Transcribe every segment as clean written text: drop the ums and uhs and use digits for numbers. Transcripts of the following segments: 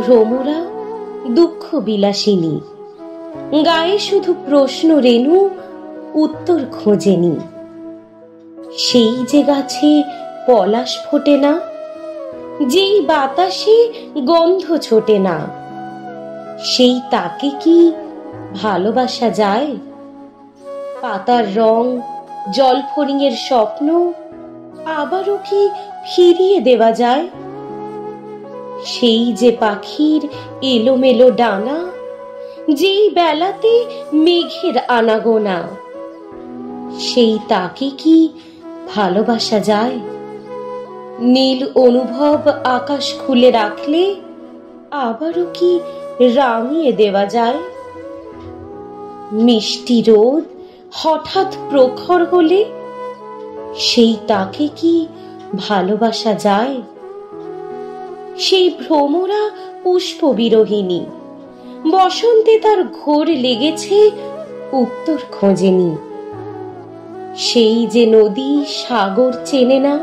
ভ্রমরা দুঃখ বিলাসিনী, গায়ে শুধু প্রশ্ন রেণু, উত্তর খোঁজেনি। সেই যে গাছে পলাশ ফোটে না, যেই বাতাসে গন্ধ ছোটে না, সেই তাকে কি ভালোবাসা যায়? পাতার রং, জলফড়িংয়ের স্বপ্ন আবারও কি ফিরিয়ে দেওয়া যায়? সেই যে পাখির এলোমেলো ডানা, যেই বেলাতে মেঘের আনাগোনা, সেই তাকে কি ভালোবাসা যায়? নীল অনুভব আকাশ খুলে রাখলে আবারও কি রাঙিয়ে দেওয়া যায়? মিষ্টি রোদ হঠাৎ প্রখর হলে সেই তাকে কি ভালোবাসা যায়? সেই ভ্রমরা পুষ্প বিরোহিনী, বসন্তে তার ঘোর লেগেছে, উত্তর খোঁজেনি। সেই যে নদী সাগর চেনে না,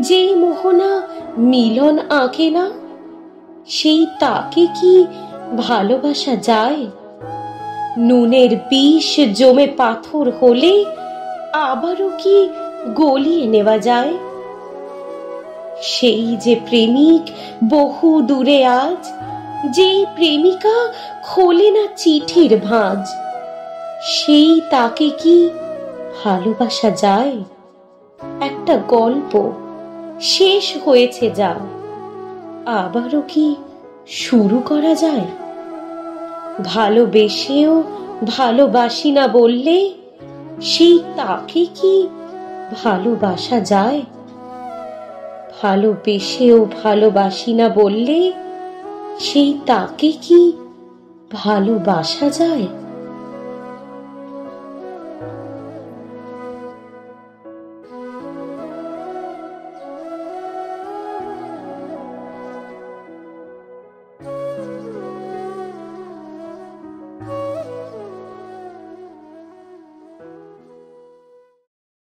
যেই মোহনা মিলন আঁকে না, সেই তাকে কি ভালোবাসা যায়? নুনের বিষ জমে পাথর হলে আবারও কি গলিয়ে নেওয়া যায়? সেই যে প্রেমিক বহু দূরে আজ, যেই প্রেমিকা খোলে না চিঠির ভাঁজ, সেই তাকে কি ভালোবাসা যায়? একটা গল্প শেষ হয়েছে যা, আবারও কি শুরু করা যায়? ভালোবেসেও ভালোবাসি না বললে সেই তাকে কি ভালোবাসা যায়? ভালোবেসেও ভালোবাসি না বললে সেই তাকে কি ভালোবাসা যায়?